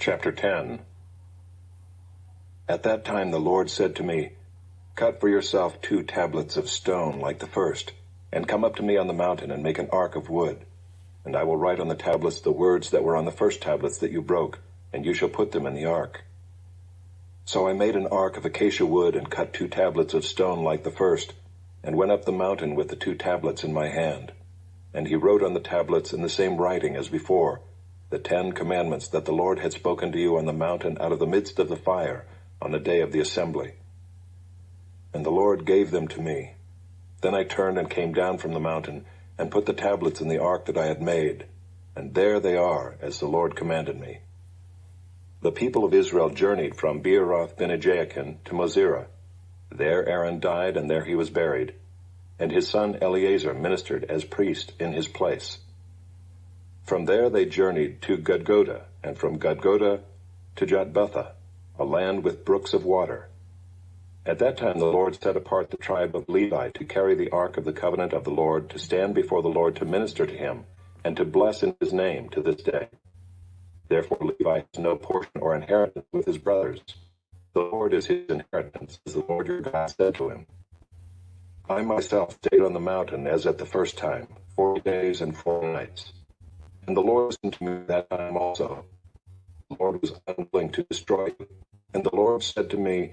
Chapter 10. At that time the Lord said to me, "Cut for yourself 2 tablets of stone like the first, and come up to me on the mountain and make an ark of wood. And I will write on the tablets the words that were on the first tablets that you broke, and you shall put them in the ark." So I made an ark of acacia wood and cut 2 tablets of stone like the first, and went up the mountain with the 2 tablets in my hand. And he wrote on the tablets in the same writing as before, the 10 commandments that the Lord had spoken to you on the mountain out of the midst of the fire on the day of the assembly. And the Lord gave them to me. Then I turned and came down from the mountain and put the tablets in the ark that I had made, and there they are as the Lord commanded me. The people of Israel journeyed from Beeroth-bene-Jaakan to Mosera. There Aaron died, and there he was buried, and his son Eleazar ministered as priest in his place. From there they journeyed to Gudgoda, and from Gudgoda to Jotbatha, a land with brooks of water. At that time the Lord set apart the tribe of Levi to carry the ark of the covenant of the Lord, to stand before the Lord to minister to him, and to bless in his name to this day. Therefore Levi has no portion or inheritance with his brothers. The Lord is his inheritance, as the Lord your God said to him. I myself stayed on the mountain as at the first time, 40 days and 4 nights. And the Lord listened to me that time also. The Lord was unwilling to destroy you. And the Lord said to me,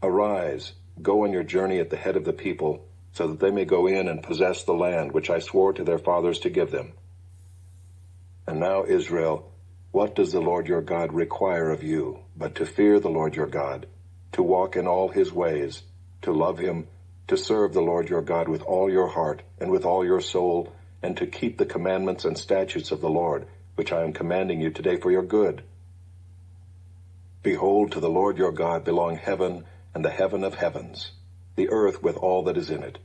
"Arise, go on your journey at the head of the people, so that they may go in and possess the land which I swore to their fathers to give them." And now, Israel, what does the Lord your God require of you, but to fear the Lord your God, to walk in all his ways, to love him, to serve the Lord your God with all your heart and with all your soul, and to keep the commandments and statutes of the Lord, which I am commanding you today for your good? Behold, to the Lord your God belong heaven and the heaven of heavens, the earth with all that is in it.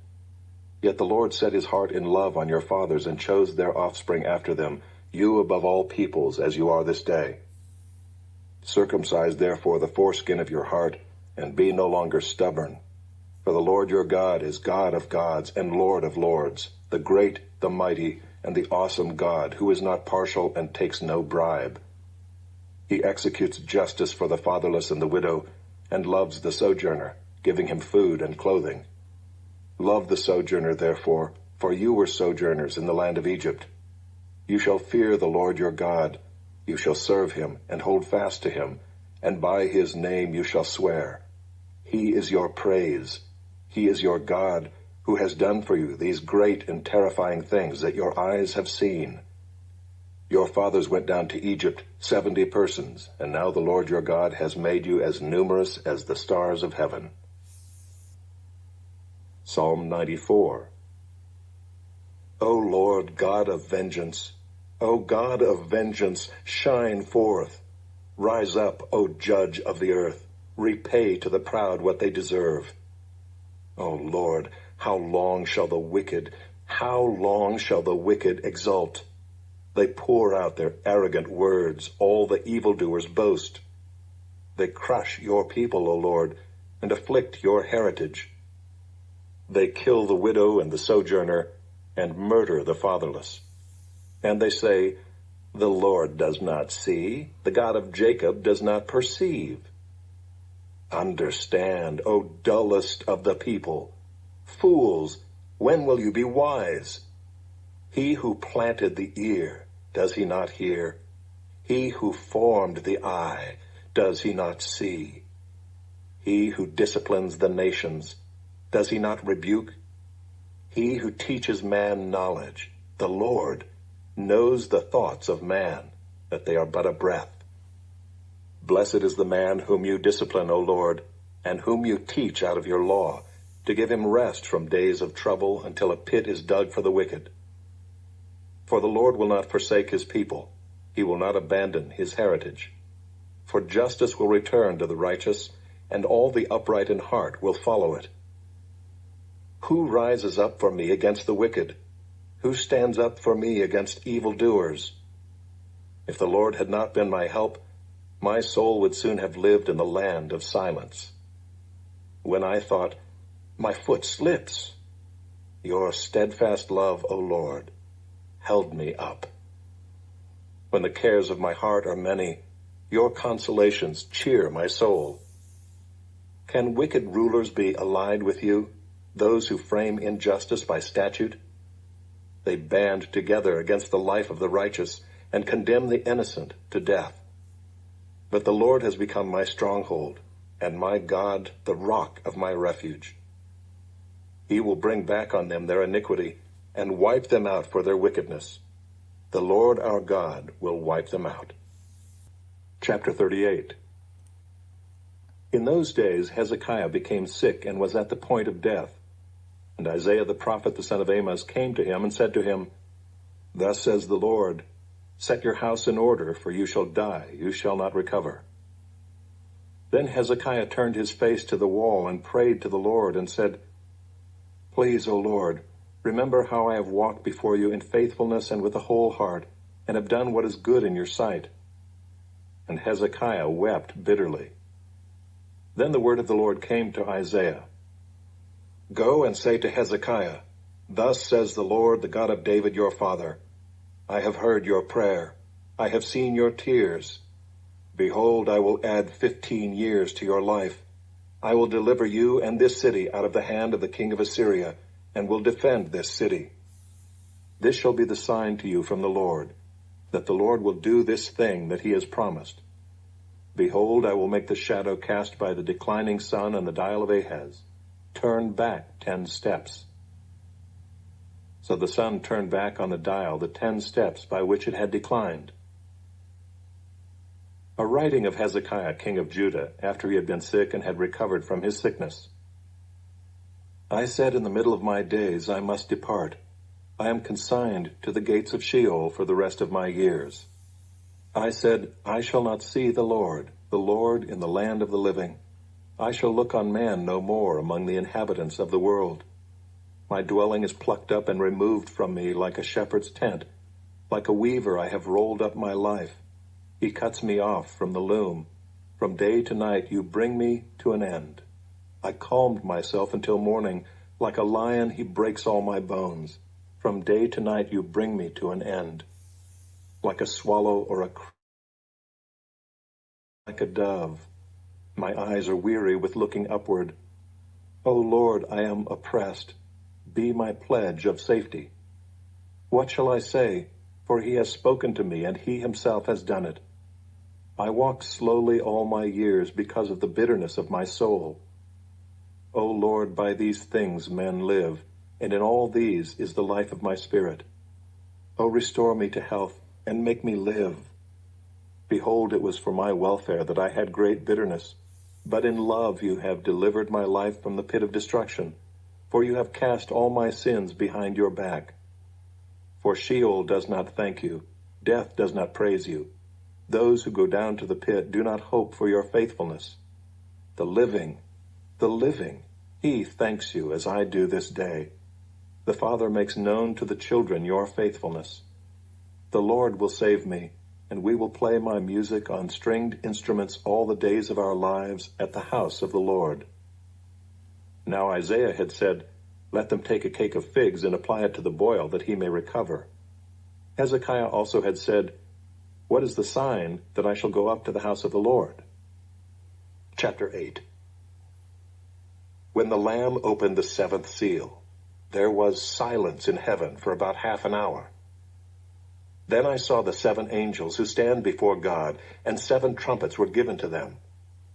Yet the Lord set his heart in love on your fathers, and chose their offspring after them, you above all peoples, as you are this day. Circumcise therefore the foreskin of your heart, and be no longer stubborn. For the Lord your God is God of gods and Lord of lords, the great, the mighty, and the awesome God, who is not partial and takes no bribe. He executes justice for the fatherless and the widow, and loves the sojourner, giving him food and clothing. Love the sojourner, therefore, for you were sojourners in the land of Egypt. You shall fear the Lord your God. You shall serve him and hold fast to him, and by his name you shall swear. He is your praise. He is your God, who has done for you these great and terrifying things that your eyes have seen. Your fathers went down to Egypt, 70 persons, and now the Lord your God has made you as numerous as the stars of heaven. Psalm 94. O Lord God of vengeance, O God of vengeance, shine forth. Rise up, O Judge of the earth. Repay to the proud what they deserve. O Lord, how long shall the wicked exult? They pour out their arrogant words. All the evildoers boast. They crush your people, O Lord, and afflict your heritage. They kill the widow and the sojourner, and murder the fatherless. And they say, "The Lord does not see, the God of Jacob does not perceive." Understand, O dullest of the people. Fools, when will you be wise? He who planted the ear, does he not hear? He who formed the eye, does he not see? He who disciplines the nations, does he not rebuke? He who teaches man knowledge, the Lord, knows the thoughts of man, that they are but a breath. Blessed is the man whom you discipline, O Lord, and whom you teach out of your law, to give him rest from days of trouble until a pit is dug for the wicked. For the Lord will not forsake his people. He will not abandon his heritage. For justice will return to the righteous, and all the upright in heart will follow it. Who rises up for me against the wicked? Who stands up for me against evildoers? If the Lord had not been my help, my soul would soon have lived in the land of silence. When I thought, my foot slips, your steadfast love, O Lord, held me up. When the cares of my heart are many, Your consolations cheer my soul. Can wicked rulers be allied with you, those who frame injustice by statute? They band together against the life of the righteous and condemn the innocent to death. But the Lord has become my stronghold, and my God, the rock of my refuge. He will bring back on them their iniquity and wipe them out for their wickedness. The Lord our God will wipe them out. Chapter 38. In those days Hezekiah became sick and was at the point of death. And Isaiah the prophet, the son of Amoz, came to him and said to him, Thus says the Lord, Set your house in order, for you shall die, you shall not recover. Then Hezekiah turned his face to the wall and prayed to the Lord and said, Please, O Lord, remember how I have walked before you in faithfulness and with a whole heart, and have done what is good in your sight. And Hezekiah wept bitterly. Then the word of the Lord came to Isaiah. Go and say to Hezekiah, Thus says the Lord, the God of David your father, I have heard your prayer. I have seen your tears. Behold, I will add 15 years to your life. I will deliver you and this city out of the hand of the king of Assyria, and will defend this city. This shall be the sign to you from the Lord, that the Lord will do this thing that he has promised. Behold, I will make the shadow cast by the declining sun on the dial of Ahaz turn back 10 steps. So the sun turned back on the dial the 10 steps by which it had declined. A writing of Hezekiah, king of Judah, after he had been sick and had recovered from his sickness. I said in the middle of my days, I must depart. I am consigned to the gates of Sheol for the rest of my years. I said, I shall not see the Lord in the land of the living. I shall look on man no more among the inhabitants of the world. My dwelling is plucked up and removed from me like a shepherd's tent. Like a weaver I have rolled up my life. He cuts me off from the loom. From day to night you bring me to an end. I calmed myself until morning. Like a lion he breaks all my bones. From day to night you bring me to an end. Like a swallow or like a dove. My eyes are weary with looking upward. O Lord, I am oppressed. Be my pledge of safety. What shall I say? For he has spoken to me, and he himself has done it. I walked slowly all my years because of the bitterness of my soul. O Lord, by these things men live, and in all these is the life of my spirit. O restore me to health, and make me live. Behold, it was for my welfare that I had great bitterness. But in love you have delivered my life from the pit of destruction, for you have cast all my sins behind your back. For Sheol does not thank you, death does not praise you. Those who go down to the pit do not hope for your faithfulness. The living, he thanks you as I do this day. The Father makes known to the children your faithfulness. The Lord will save me, and we will play my music on stringed instruments all the days of our lives at the house of the Lord. Now Isaiah had said, Let them take a cake of figs and apply it to the boil, that he may recover. Hezekiah also had said, What is the sign that I shall go up to the house of the Lord? Chapter 8. When the Lamb opened the 7th seal, there was silence in heaven for about half an hour. Then I saw the 7 angels who stand before God, and 7 trumpets were given to them.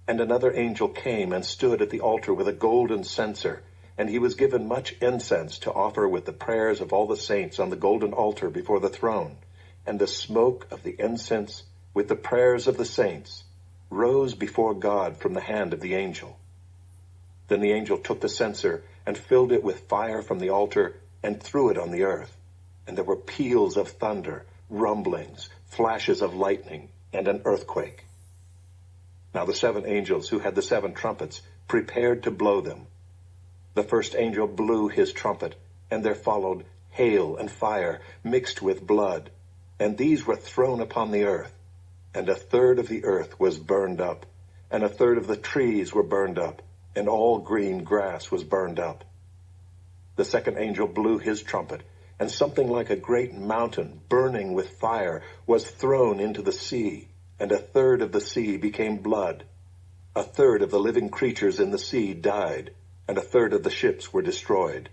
And another angel came and stood at the altar with a golden censer, and he was given much incense to offer with the prayers of all the saints on the golden altar before the throne. And the smoke of the incense with the prayers of the saints rose before God from the hand of the angel. Then the angel took the censer and filled it with fire from the altar and threw it on the earth. And there were peals of thunder, rumblings, flashes of lightning, and an earthquake. Now the 7 angels who had the 7 trumpets prepared to blow them. The first angel blew his trumpet, and there followed hail and fire mixed with blood, and these were thrown upon the earth. And 1/3 of the earth was burned up, and 1/3 of the trees were burned up, and all green grass was burned up. The second angel blew his trumpet, and something like a great mountain burning with fire was thrown into the sea, and a third of the sea became blood. A third of the living creatures in the sea died, and a third of the ships were destroyed.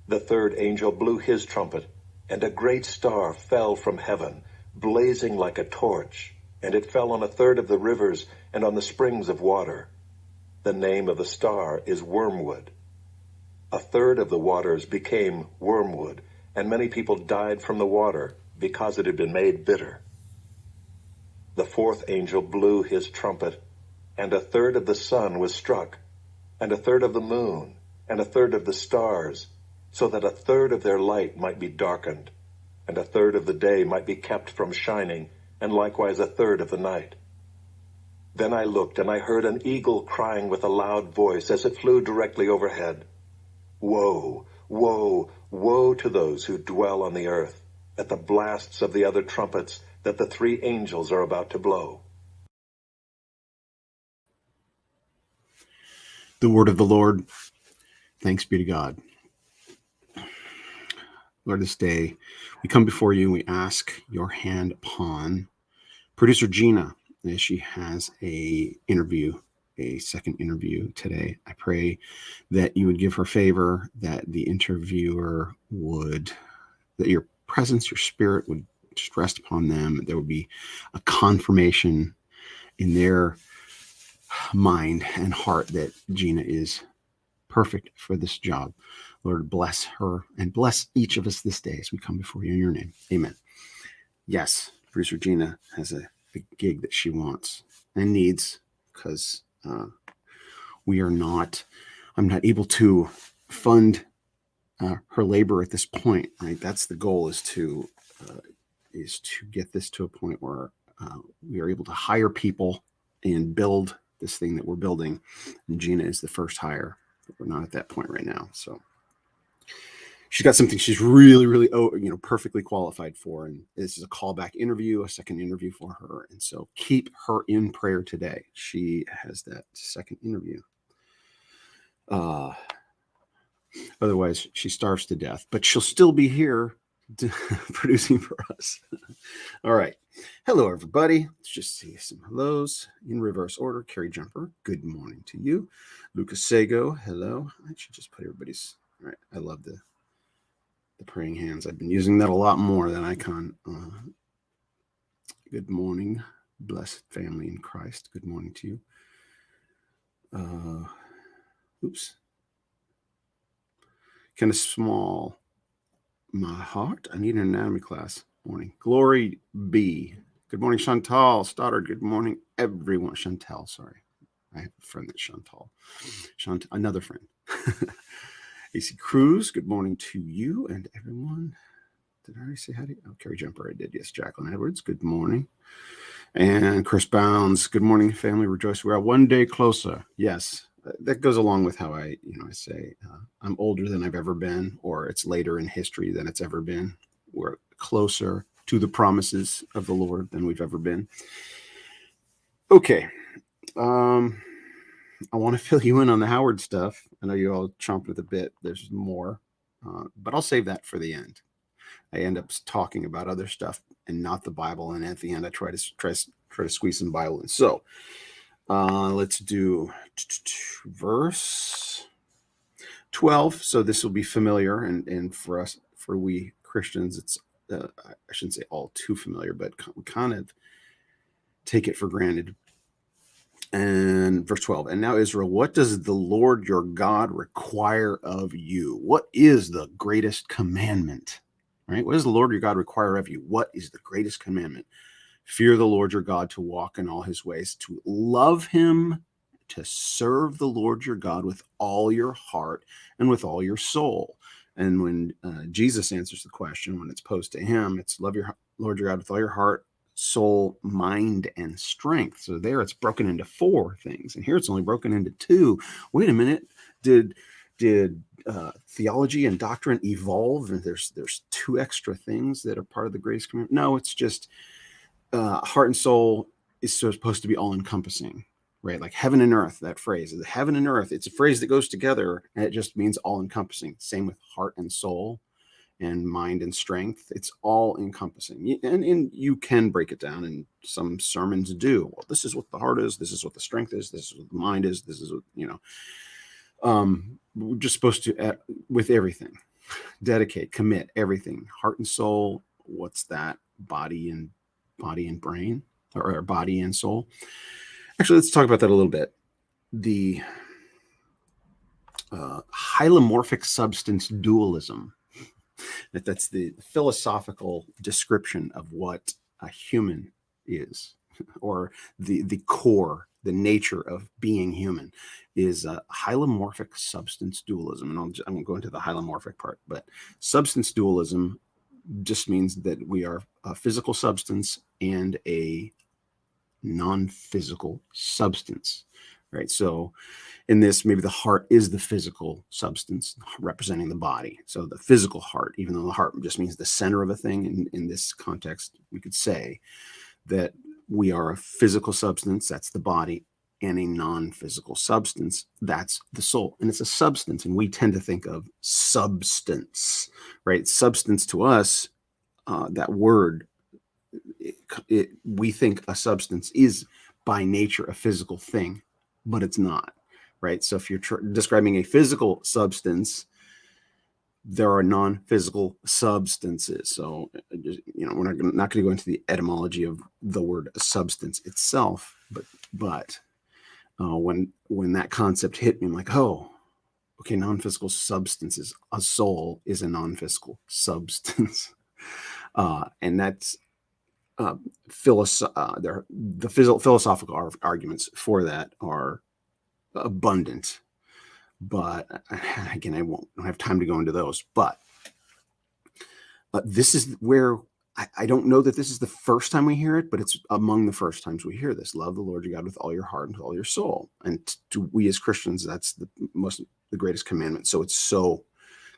The third angel blew his trumpet, and a great star fell from heaven, blazing like a torch, and it fell on a third of the rivers and on the springs of water. The name of the star is Wormwood. A third of the waters became wormwood, and many people died from the water because it had been made bitter. The fourth angel blew his trumpet, and a third of the sun was struck, and a third of the moon, and a third of the stars, so that a third of their light might be darkened, and a third of the day might be kept from shining, and likewise a third of the night. Then I looked, and I heard an eagle crying with a loud voice as it flew directly overhead. Woe, woe, woe to those who dwell on the earth, at the blasts of the other trumpets that the three angels are about to blow. The word of the Lord. Thanks be to God. Lord, this day we come before you and we ask your hand upon producer Gina as she has a second interview today. I pray that you would give her favor, that the interviewer that your presence, your spirit would just rest upon them. There would be a confirmation in their mind and heart that Gina is perfect for this job. Lord, bless her and bless each of us this day as we come before you in your name. Amen. Yes, producer Gina has a gig that she wants and needs because I'm not able to fund her labor at this point, right? That's the goal, is to get this to a point where we are able to hire people and build this thing that we're building. And Gina is the first hire. We're not at that point right now. So she's got something she's really, really, perfectly qualified for. And this is a callback interview, a second interview for her. And so keep her in prayer today. She has that second interview. Otherwise she starves to death, but she'll still be here producing for us. All right. Hello, everybody. Let's just see some hellos in reverse order. Carrie Jumper, good morning to you. Lucas Sago, hello. I should just put everybody's. All right. I love the praying hands. I've been using that a lot more than icon. Good morning, blessed family in Christ. Good morning to you. Oops. Kind of small. My heart. I need an anatomy class. Morning. Glory be. Good morning, Chantal Stoddard. Good morning, everyone. Chantal, sorry. I have a friend that's Chantal. Another friend. AC Cruz, good morning to you and everyone. Did I already say hi to you? Oh, Carrie Jumper, I did. Yes, Jacqueline Edwards, good morning. And Chris Bounds, good morning, family. Rejoice. We are one day closer. Yes, that goes along with how I say I'm older than I've ever been, or it's later in history than it's ever been. We're closer to the promises of the Lord than we've ever been. Okay. I want to fill you in on the Howard stuff. I know you all chomped at the bit. There's more, but I'll save that for the end. I end up talking about other stuff and not the Bible, and at the end I try to squeeze some Bible in. So let's do verse 12. So this will be familiar, and for us, for we Christians, it's I shouldn't say all too familiar, but we kind of take it for granted. And verse 12, and now Israel, what does the Lord your God require of you? What is the greatest commandment? Right? What does the Lord your God require of you? What is the greatest commandment? Fear the Lord your God, to walk in all his ways, to love him, to serve the Lord your God with all your heart and with all your soul. And when Jesus answers the question, when it's posed to him, it's love your Lord your God with all your heart, soul, mind, and strength. So there it's broken into 4 things, and here it's only broken into 2. Wait a minute, did theology and doctrine evolve, and there's 2 extra things that are part of the greatest commandment? No, it's just heart and soul is supposed to be all-encompassing, right? Like heaven and earth, that phrase, the heaven and earth, it's a phrase that goes together, and it just means all-encompassing. Same with heart and soul. and mind and strength. It's all encompassing. And you can break it down, and some sermons do. Well, this is what the heart is. This is what the strength is. This is what the mind is. This is what, we're just supposed to, with everything, dedicate, commit everything, heart and soul. What's that? Body and brain, or body and soul. Actually, let's talk about that a little bit. The hylomorphic substance dualism. That's the philosophical description of what a human is, or the core, the nature of being human, is hylomorphic substance dualism. And I won't go into the hylomorphic part, but substance dualism just means that we are a physical substance and a non-physical substance, right? So in this, maybe the heart is the physical substance representing the body. So the physical heart, even though the heart just means the center of a thing, in this context, we could say that we are a physical substance, that's the body, and a non-physical substance, that's the soul. And it's a substance, and we tend to think of substance, right? Substance to us, that word, we think a substance is by nature a physical thing, but it's not, right? So if you're describing a physical substance, there are non-physical substances. So, we're not going to go into the etymology of the word substance itself, but when that concept hit me, I'm like, oh, okay, non-physical substances. A soul is a non-physical substance, and that's the philosophical arguments for that are abundant. But again, I don't have time to go into those. But this is where I don't know that this is the first time we hear it, but it's among the first times we hear this. Love the Lord your God with all your heart and with all your soul. And we as Christians, that's the greatest commandment. So it's so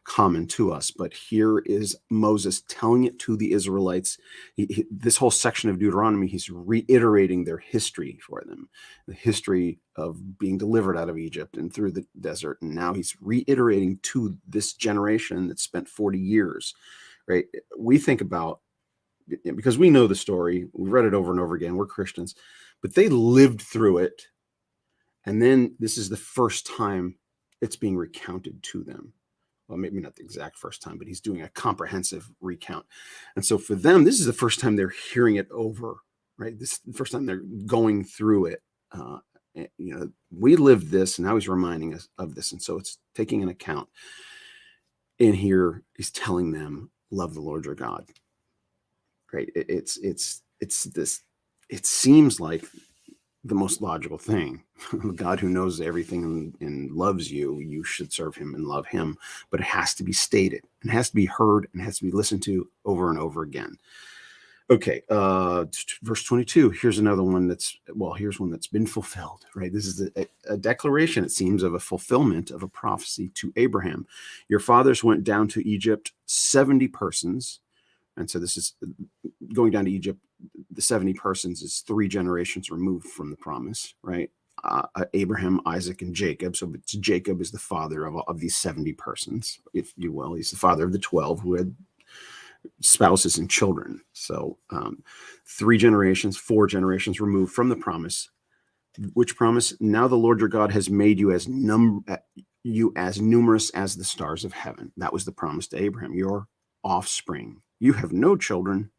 common to us. But here is Moses telling it to the Israelites. This whole section of Deuteronomy, he's reiterating their history for them, the history of being delivered out of Egypt and through the desert. And now he's reiterating to this generation that spent 40 years, right? We think about, because we know the story, we've read it over and over again, we're Christians, but they lived through it. And then this is the first time it's being recounted to them. Well, maybe not the exact first time, but he's doing a comprehensive recount. And so for them, this is the first time they're hearing it over, right? This is the first time they're going through it. We lived this, and now he's reminding us of this. And so it's taking an account. And here he's telling them, love the Lord your God, right? It's this, it seems like the most logical thing. God who knows everything and loves you, you should serve him and love him. But it has to be stated, and it has to be heard, and it has to be listened to over and over again. Okay, verse 22. Here's another one here's one that's been fulfilled, right? This is a declaration, it seems, of a fulfillment of a prophecy to Abraham. Your fathers went down to Egypt, 70 persons. And so this is going down to Egypt. The 70 persons is 3 generations removed from the promise, right? Abraham, Isaac, and Jacob. So Jacob is the father of these 70 persons, if you will. He's the father of the 12 who had spouses and children. So 3 generations, 4 generations removed from the promise. Which promise? Now the Lord your God has made you as numerous as the stars of heaven. That was the promise to Abraham. Your offspring. You have no children,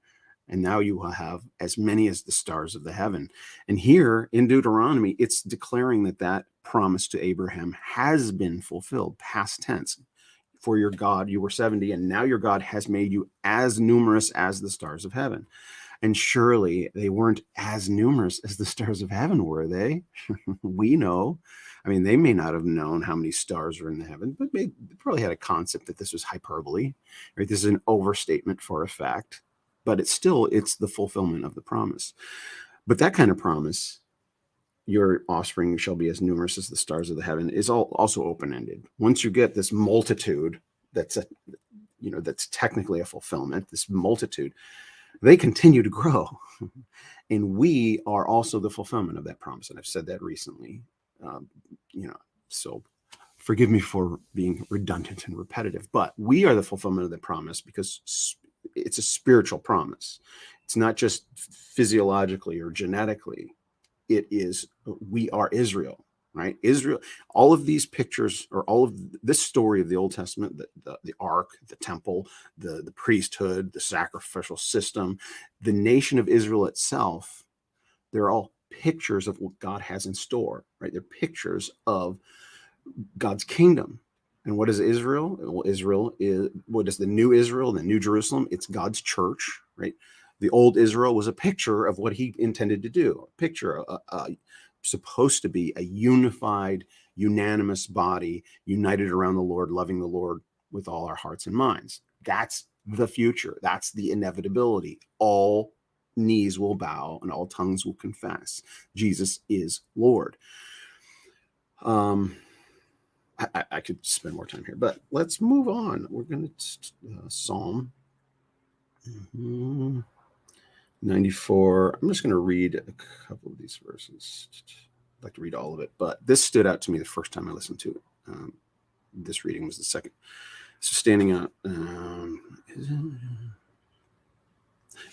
and now you will have as many as the stars of the heaven. And here in Deuteronomy, it's declaring that promise to Abraham has been fulfilled, past tense. For your God, you were 70, and now your God has made you as numerous as the stars of heaven. And surely they weren't as numerous as the stars of heaven, were they? We know. I mean, they may not have known how many stars are in the heaven, but they probably had a concept that this was hyperbole, right? This is an overstatement for a fact, but it's the fulfillment of the promise. But that kind of promise, your offspring shall be as numerous as the stars of the heaven, is also open-ended. Once you get this multitude, that's technically a fulfillment, this multitude, they continue to grow. And we are also the fulfillment of that promise. And I've said that recently. So Forgive me for being redundant and repetitive, but we are the fulfillment of the promise because it's a spiritual promise. It's not just physiologically or genetically. It is, we are Israel, right? Israel, all of these pictures, or all of this story of the Old Testament, the ark, the temple, the priesthood, the sacrificial system, the nation of Israel itself, they're all pictures of what God has in store, right? They're pictures of God's kingdom. And what is Israel? Well, Israel is, what is the new Israel, the new Jerusalem? It's God's church, right? The old Israel was a picture of what he intended to do, a picture, supposed to be a unified, unanimous body, united around the Lord, loving the Lord with all our hearts and minds. That's the future. That's the inevitability. All knees will bow and all tongues will confess Jesus is Lord. I could spend more time here, but let's move on. We're going to Psalm 94. I'm just going to read a couple of these verses. I'd like to read all of it, but this stood out to me the first time I listened to it. This reading was the second. So standing up.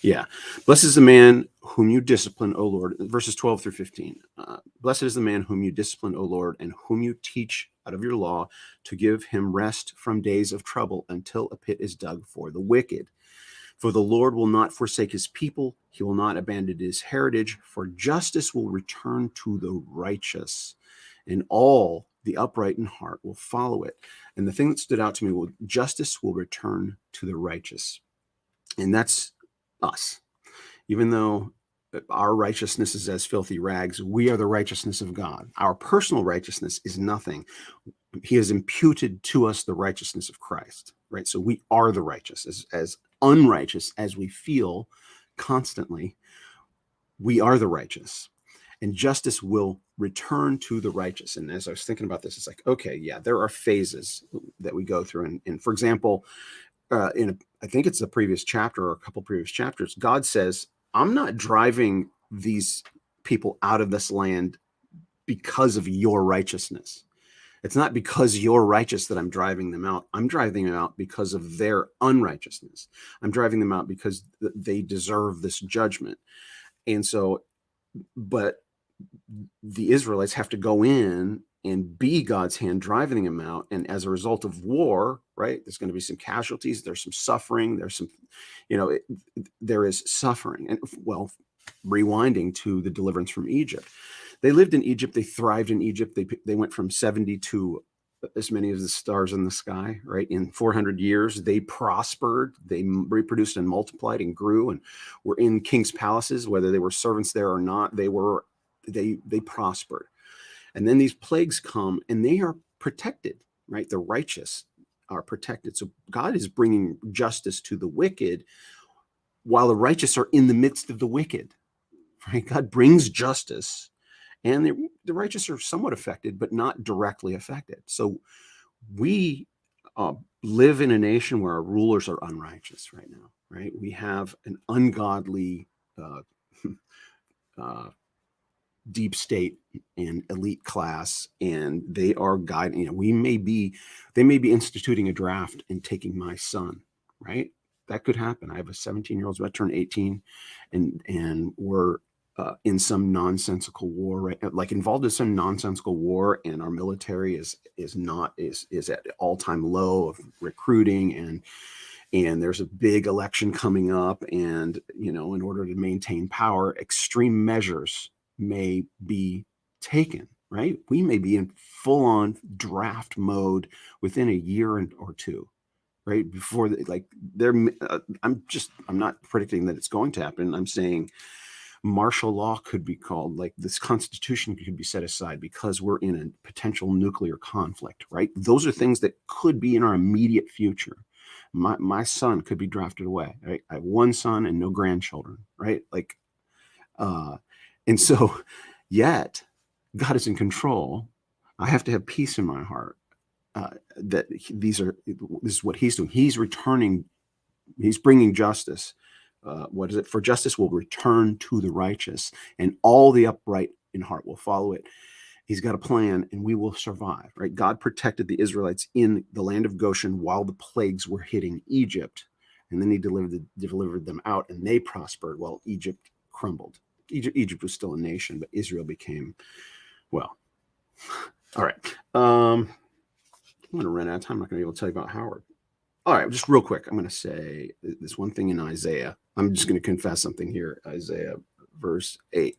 Yeah. Blessed is the man whom you discipline, O Lord. Verses 12 through 15. Blessed is the man whom you discipline, O Lord, and whom you teach out of your law to give him rest from days of trouble until a pit is dug for the wicked. For the Lord will not forsake his people. He will not abandon his heritage, for justice will return to the righteous, and all the upright in heart will follow it. And the thing that stood out to me was justice will return to the righteous. And that's us. Even though our righteousness is as filthy rags, we are the righteousness of God. Our personal righteousness is nothing. He has imputed to us the righteousness of Christ, right? So we are the righteous. As unrighteous as we feel constantly, we are the righteous. And justice will return to the righteous. And as I was thinking about this, it's like, okay, yeah, there are phases that we go through. And for example, I think it's the previous chapter or a couple previous chapters, God says, I'm not driving these people out of this land because of your righteousness. It's not because you're righteous that I'm driving them out. I'm driving them out because of their unrighteousness. I'm driving them out because they deserve this judgment. And so, but the Israelites have to go in and be God's hand driving them out. And as a result of war, right, there's going to be some casualties. There's some suffering. There's some, there is suffering. And well, rewinding to the deliverance from Egypt. They lived in Egypt. They thrived in Egypt. They went from 70 to as many as the stars in the sky, right? In 400 years, they prospered. They reproduced and multiplied and grew and were in king's palaces, whether they were servants there or not. They prospered. And then these plagues come and they are protected, right? The righteous are protected. So God is bringing justice to the wicked while the righteous are in the midst of the wicked, right? God brings justice and the righteous are somewhat affected, but not directly affected. So we live in a nation where our rulers are unrighteous right now, right? We have an ungodly deep state and elite class, and they are guiding. They may be instituting a draft and taking my son, right? That could happen. I have a 17-year-old about to turn 18, and we're in some nonsensical war, right? Like involved in some nonsensical war, and our military is at all-time low of recruiting, and there's a big election coming up, and in order to maintain power, extreme measures may be taken, right? We may be in full-on draft mode within a year or two, right? Before I'm not predicting that it's going to happen. I'm saying martial law could be called, like this constitution could be set aside because we're in a potential nuclear conflict, right? Those are things that could be in our immediate future. My son could be drafted away, right? I have one son and no grandchildren, right? And so yet God is in control. I have to have peace in my heart that this is what he's doing. He's returning, he's bringing justice. What is it? For justice will return to the righteous, and all the upright in heart will follow it. He's got a plan, and we will survive, right? God protected the Israelites in the land of Goshen while the plagues were hitting Egypt. And then he delivered them out, and they prospered while Egypt crumbled. Egypt was still a nation, but Israel became, well, all right. I'm going to run out of time. I'm not going to be able to tell you about Howard. All right, just real quick, I'm going to say this one thing in Isaiah. I'm just going to confess something here. Isaiah verse 8.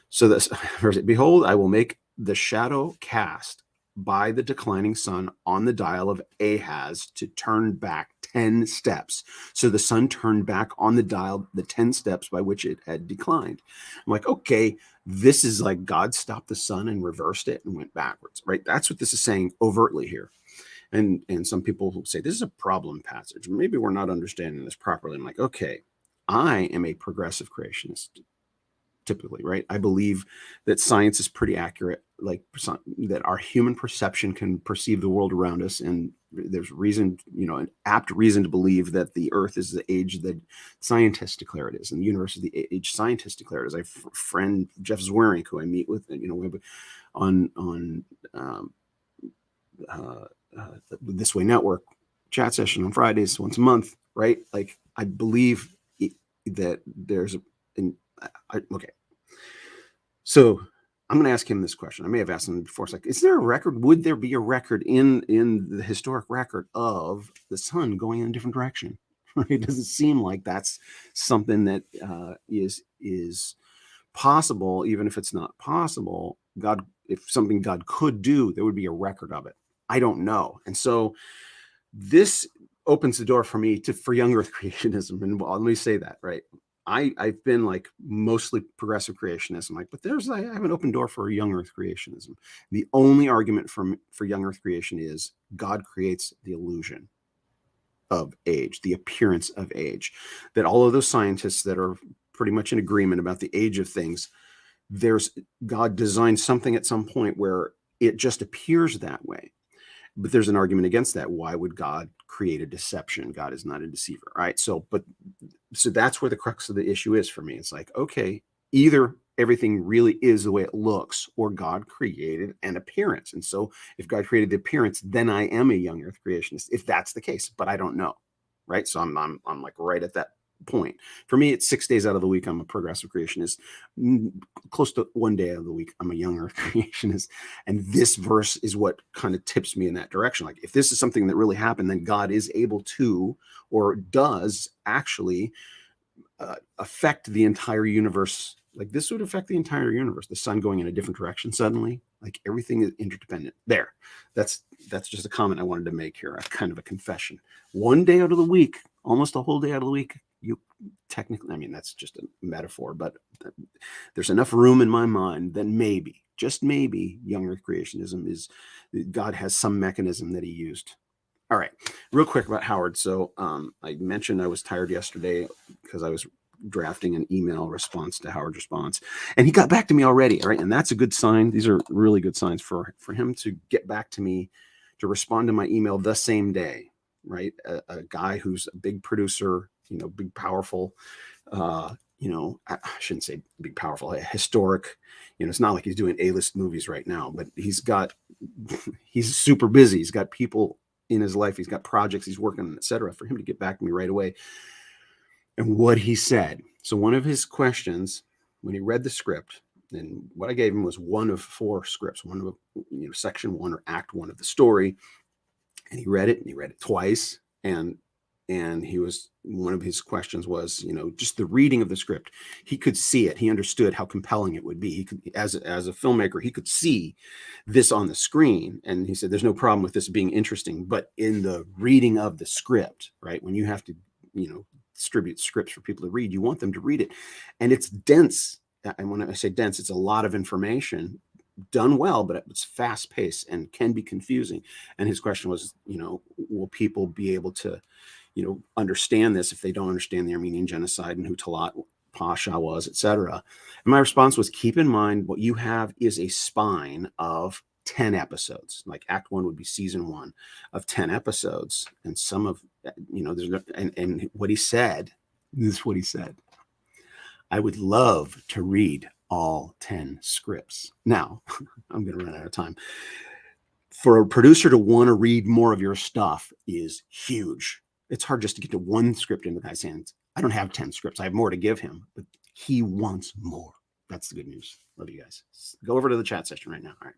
So this verse 8, behold, I will make the shadow cast by the declining sun on the dial of Ahaz to turn back 10 steps. So the sun turned back on the dial, the 10 steps by which it had declined. I'm like, okay, this is like God stopped the sun and reversed it and went backwards, right? That's what this is saying overtly here. And some people say this is a problem passage. Maybe we're not understanding this properly. I'm like, okay, I am a progressive creationist, typically, right? I believe that science is pretty accurate, like that our human perception can perceive the world around us. And there's reason, an apt reason to believe that the earth is the age that scientists declare it is, and the universe is the age scientists declare it is. I have a friend, Jeff Zwerig, who I meet with, on This Way Network chat session on Fridays once a month, right? Like, I believe that there's okay. So I'm going to ask him this question. I may have asked him before. It's like, is there a record? Would there be a record in the historic record of the sun going in a different direction? It doesn't seem like that's something that is possible. Even if it's not possible, if something God could do, there would be a record of it. I don't know. And so this opens the door for me for young earth creationism. And let me say that, right? I've been like mostly progressive creationism, like, but I have an open door for young earth creationism. The only argument for young earth creation is God creates the illusion of age, the appearance of age, that all of those scientists that are pretty much in agreement about the age of things, God designed something at some point where it just appears that way. But there's an argument against that. Why would God create a deception? God is not a deceiver, right? So that's where the crux of the issue is for me. It's like, okay, either everything really is the way it looks, or God created an appearance. And so if God created the appearance, then I am a young earth creationist, if that's the case, but I don't know, right? So I'm like right at that point. For me, it's 6 days out of the week I'm a progressive creationist. Close to 1 day out of the week I'm a young earth creationist. And this verse is what kind of tips me in that direction. Like, if this is something that really happened, then God is able to, or does actually affect the entire universe. Like, this would affect the entire universe, the sun going in a different direction suddenly. Like, everything is interdependent. There, that's just a comment I wanted to make here, a kind of a confession. 1 day out of the week, almost a whole day out of the week, you technically, I mean, that's just a metaphor, but there's enough room in my mind that maybe, just maybe, young earth creationism is, God has some mechanism that he used. All right, real quick about Howard. So I mentioned I was tired yesterday because I was drafting an email response to Howard's response, and he got back to me already. All right, and that's a good sign. These are really good signs for him to get back to me, to respond to my email the same day, right? A guy who's a big producer, big, powerful, I shouldn't say big, powerful, historic, it's not like he's doing A-list movies right now, but he's super busy. He's got people in his life. He's got projects he's working on, etc. For him to get back to me right away. And what he said. So one of his questions, when he read the script, and what I gave him was one of 4 scripts, one of, section 1 or act 1 of the story. And he read it twice. And one of his questions was, just the reading of the script. He could see it. He understood how compelling it would be. He could, as a filmmaker, he could see this on the screen. And he said, there's no problem with this being interesting, but in the reading of the script, right? When you have to, distribute scripts for people to read, you want them to read it. And it's dense. And when I say dense, it's a lot of information done well, but it's fast paced and can be confusing. And his question was, will people be able to, understand this if they don't understand the Armenian genocide and who Talat Pasha was, etc. And my response was, keep in mind what you have is a spine of 10 episodes. Like, act 1 would be season 1 of 10 episodes. And some of, and what he said, this is what he said: I would love to read all 10 scripts. Now, I'm going to run out of time. For a producer to want to read more of your stuff is huge. It's hard just to get to one script in the guy's hands. I don't have 10 scripts. I have more to give him, but he wants more. That's the good news. Love you guys. Go over to the chat session right now. All right.